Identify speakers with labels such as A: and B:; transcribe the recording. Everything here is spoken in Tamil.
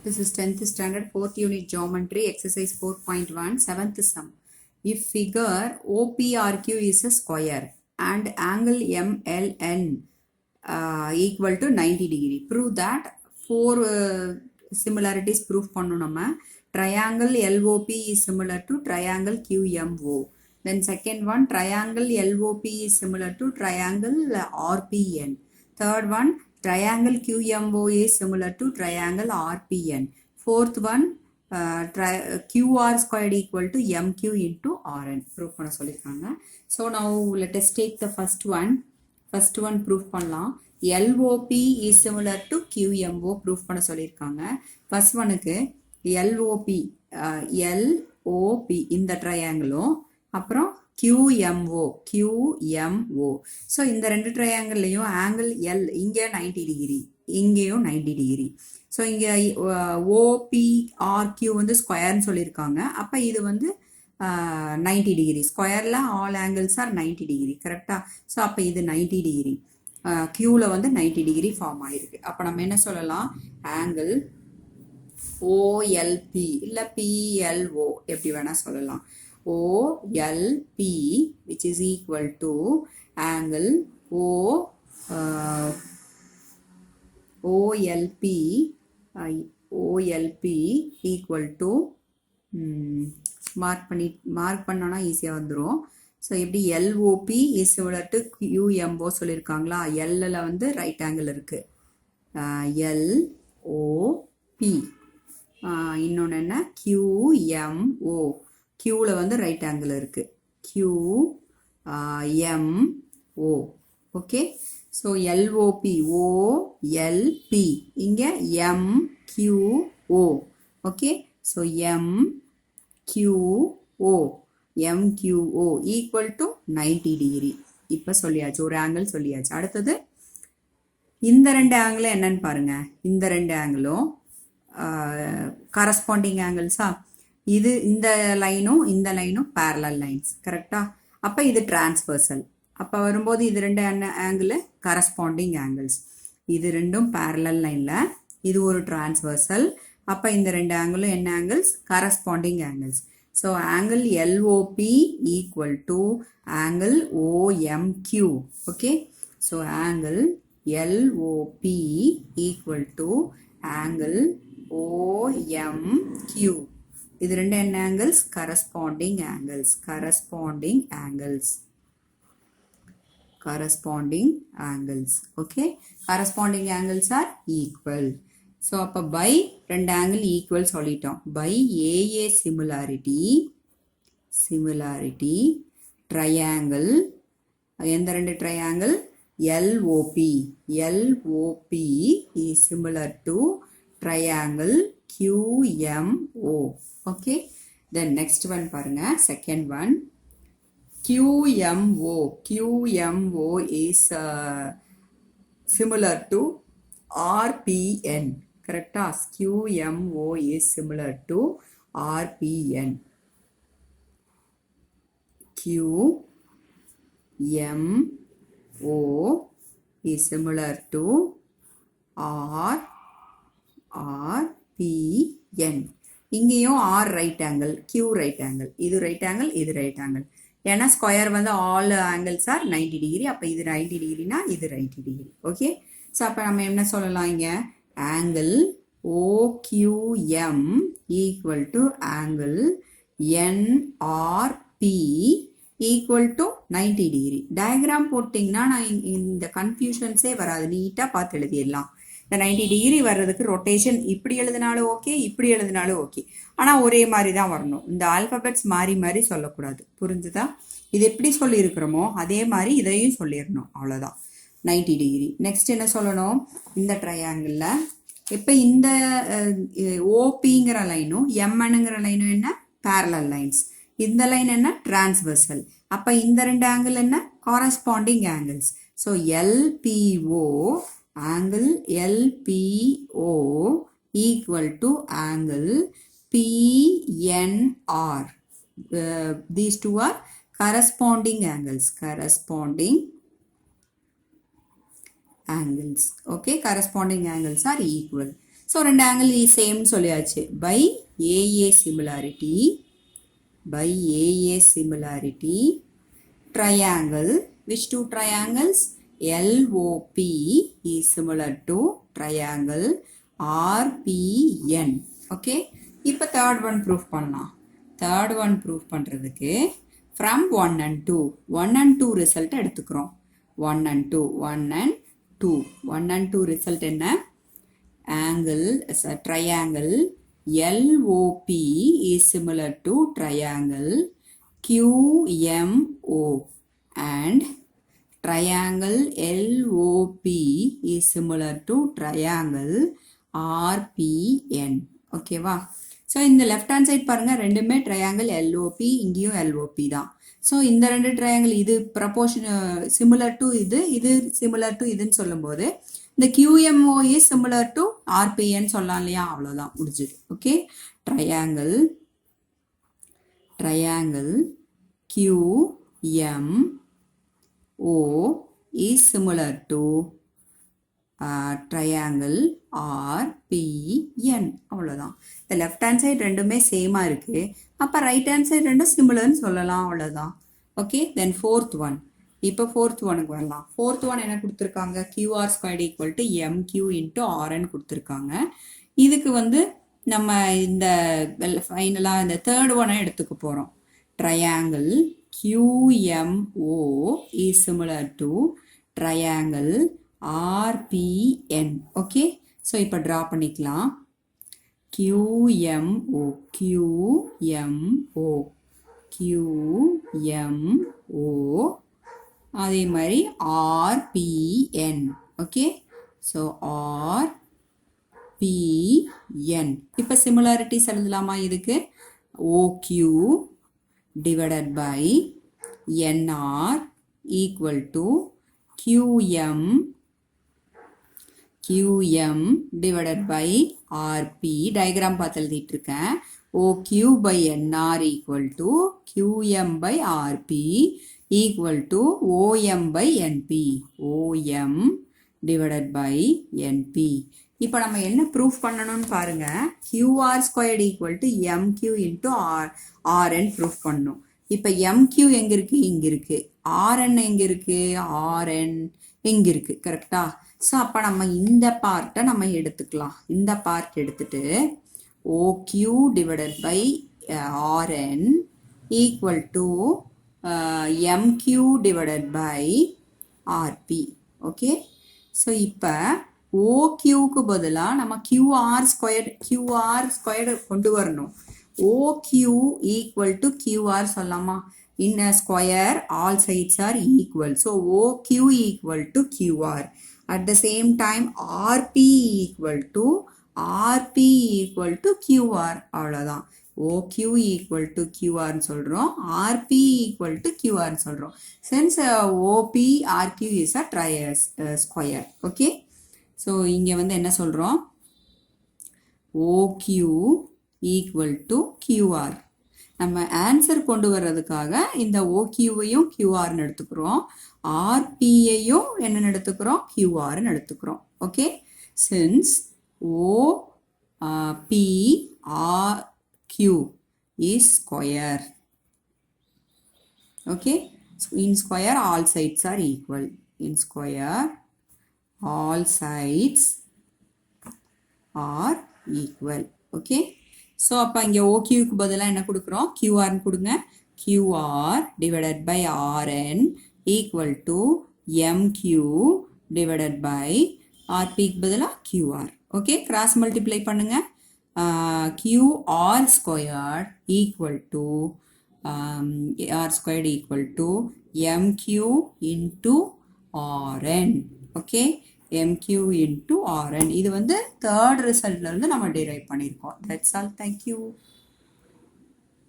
A: This is 10th standard 4th unit geometry exercise 4.1 7th sum. If figure OPRQ is a square and angle MLN equal to 90 degree. Prove that four similarities proof பண்ணனும். Triangle LOP is similar to triangle QMO. Then second one, triangle LOP is similar to triangle RPN. Third one, triangle QMO is similar to triangle RPN. Fourth one, QR squared equal to MQ into RN. Proof பண்ண சொல்லிருக்காங்க. So now let us take the first one. First one proof பண்ணலாம். LOP is similar to QMO proof பண்ண சொல்லிருக்காங்க. First oneக்கு LOP இந்த ட்ரையாங்கிளும் அப்புறம் QMO ஸோ இந்த ரெண்டு ட்ரையாங்கிள்லையும் ஆங்கிள் எல் இங்கே 90 டிகிரி இங்கேயும் 90 டிகிரி ஸோ இங்கே OPRQ வந்து ஸ்கொயர்னு சொல்லியிருக்காங்க அப்போ இது வந்து 90 டிகிரி ஸ்கொயரில் ஆல் ஆங்கிள்ஸ் ஆர் 90 டிகிரி கரெக்டாக ஸோ அப்போ இது 90 டிகிரி க்யூவில் வந்து 90 டிகிரி ஃபார்ம் ஆகிருக்கு அப்போ நம்ம என்ன சொல்லலாம் ஆங்கிள் OLP இல்லை PLO எப்படி வேணால் சொல்லலாம் OLP which is equal to angle OLP equal to mark பண்ணோன்னா ஈஸியாக வந்துடும் ஸோ எப்படி LOP is similar to QMO சொல்லியிருக்காங்களா எல்லில் வந்து ரைட் ஆங்கிள் இருக்குது LOP இன்னொன்று என்ன QMO க்யூவில் வந்து ரைட் ஆங்கிள் இருக்குது QMO okay so LOP OLP இங்கே MQO okay so MQO equal to 90 degree இப்போ சொல்லியாச்சு ஒரு ஆங்கிள் சொல்லியாச்சு அடுத்தது இந்த ரெண்டு ஆங்கிளும் என்னன்னு பாருங்க இந்த ரெண்டு ஆங்கிளும் கரஸ்பாண்டிங் ஆங்கிள்ஸா இது இந்த லைனும் parallel லைன்ஸ் கரெக்டா அப்போ இது டிரான்ஸ்வர்சல் அப்போ வரும்போது இது ரெண்டு ஆங்கிள் கரஸ்பாண்டிங் ஆங்கிள்ஸ் இது ரெண்டும் parallel லைனில் இது ஒரு டிரான்ஸ்வர்சல் அப்போ இந்த ரெண்டு ஆங்கிளும் என்ன angles corresponding angles so angle LOP equal to angle OMQ okay so angle LOP equal to angle OMQ இது ரெண்டு என்ன angles corresponding okay corresponding angles R equal so அப்போ பை ரெண்டு ஆங்கிள் ஈக்குவல் சொல்லிட்டோம் பை AA சிமிலாரிட்டி ட்ரையாங்கிள் எந்த ரெண்டு triangle LOP is similar to triangle QMO okay then next one பாருங்க second one QMO is similar to RPN correctா QMO is similar to RPN QMO is similar to RPN இங்கேயும் R right angle Q right angle இது ரைட் ஆங்கிள் இது ரைட் ஆங்கிள் ஏன்னா ஸ்கொயர் வந்து ஆல் ஆங்கிள்ஸ் ஆர் 90 டிகிரி அப்போ இது 90 டிகிரினா இது 90 டிகிரி ஓகே ஸோ அப்போ நம்ம என்ன சொல்லலாம் இங்கே angle OQM equal to angle NRP equal to 90 degree diagram போட்டிங்கன்னா நான் இந்த கன்ஃபியூஷன்ஸே வராது நீட்டாக பார்த்து எழுதிடலாம் இந்த 90 டிகிரி வர்றதுக்கு ரொட்டேஷன் இப்படி எழுதினாலும் ஓகே இப்படி எழுதினாலும் ஓகே ஆனால் ஒரே மாதிரி தான் வரணும் இந்த ஆல்ஃபபெட்ஸ் மாறி சொல்லக்கூடாது புரிஞ்சுதா இது எப்படி சொல்லியிருக்கிறோமோ அதே மாதிரி இதையும் சொல்லிடணும் அவ்வளோதான் 90 டிகிரி நெக்ஸ்ட் என்ன சொல்லணும் இந்த ட்ரையாங்கிளில் இப்போ இந்த ஓபிங்கிற லைனும் எம்என்னுங்கிற லைனும் என்ன parallel லைன்ஸ் இந்த லைன் என்ன டிரான்ஸ்வர்சல் அப்போ இந்த ரெண்டு ஆங்கிள் என்ன corresponding angles so LPO angle LPO equal to angle PNR these two are corresponding angles okay corresponding angles are equal so ரெண்டு ஆங்கிள் சேம்னு சொல்லியாச்சு. By AA similarity, by AA similarity, triangle, which two triangles? LOP is similar to triangle RPN. Okay, இப்போ third one proof பண்ணலாம். third one proof பண்ணுறதுக்கு from 1 and 2, 1 and 2 result எடுத்துக்கிறோம். 1 and 2, 1 and 2, 1 and 2 result என்ன? Angle is a triangle LOP is similar to triangle QMO and triangle LOP is similar to triangle RPN. Okay வா? So இந்த left hand side பாருங்க ரெண்டுமே triangle LOP, இங்கேயும் LOP தான். So இந்த ரெண்டு triangle இது proportion similar to இது similar to இதுன்னு சொல்லும்போது இந்த QMO is similar to RPN சொல்லலாம் இல்லையா, அவ்வளோதான் முடிஞ்சுது. Okay, triangle QMO is similar to triangle RPN, அவ்வளோதான். இந்த லெஃப்ட் ஹேண்ட் சைடு ரெண்டுமே சேமாக இருக்குது, அப்போ ரைட் ஹேண்ட் சைடு ரெண்டும் சிமிலர்னு சொல்லலாம், அவ்வளோதான். ஓகே, தென் ஃபோர்த் ஒன். இப்போ ஃபோர்த் ஒனுக்கு வரலாம். ஃபோர்த் ஒன் என்ன கொடுத்துருக்காங்க? QR squared equal to MQ into RN கொடுத்துருக்காங்க. இதுக்கு வந்து நம்ம இந்த ஃபைனலாக இந்த தேர்ட் ஒனை எடுத்துக்க போகிறோம். Triangle QMO is similar to triangle RPN. Okay, so இப்போ ட்ரா பண்ணிக்கலாம். QMO அதே மாதிரி RPN. Okay, so RPN. இப்போ சிமிலாரிட்டிஸ் எழுதலாமா இதுக்கு? OQ divided by NR equal to QM divided by RP. Diagram பார்த்து எழுதிட்டு இருக்கேன். OQ by NR equal to QM by RP equal to OM by NP. OM divided by NP. இப்போ நம்ம என்ன ப்ரூஃப் பண்ணணும்னு பாருங்க. QR squared equal to MQ into RN proof பண்ணணும். இப்போ MQ எங்கே இருக்குது? இங்கே இருக்குது. RN எங்கே இருக்குது? RN எங்கே இருக்குது? கரெக்டா? ஸோ அப்போ நம்ம இந்த பார்ட்டை நம்ம எடுத்துக்கலாம். இந்த பார்ட் எடுத்துட்டு OQ divided by RN equal to MQ divided by RP. Okay, so இப்போ OQக்கு பதிலாக நம்ம QR ஸ்கொயர்டு கொண்டு வரணும். OQ equal to QR சொல்லலாமா? In a square all sides are equal. So OQ equal to QR. At the same time RP equal to QR. அவ்வளோதான். OQ equal to QR சொல்கிறோம், RP equal to QR சொல்கிறோம். Since OP RQ is a square. Okay, so இங்கே வந்து என்ன சொல்கிறோம்? OQ equal to QR. நம்ம ஆன்சர் கொண்டு வர்றதுக்காக இந்த OQவையும் QRன்னு எடுத்துக்கிறோம், RPயையும் என்னன்னு எடுத்துக்கிறோம்? QRன்னு எடுத்துக்கிறோம். Okay, since OPRQ is square. Okay, so in square all sides are equal. In square all sides are equal. Okay, so அப்போ இங்கே OQக்கு பதிலாக என்ன கொடுக்குறோம்? QRன்னு கொடுங்க. QR divided by RN equal to MQ divided by RPக்கு பதிலாக QR. ஓகே, கிராஸ் மல்டிப்ளை பண்ணுங்க. QR squared equal to R squared equal to MQ into RN. Okay, MQ into RN. இது வந்து தேர்ட் ரிசல்ட்ல இருந்து நம்ம டிரைவ் பண்ணியிருக்கோம். That's all. Thank you.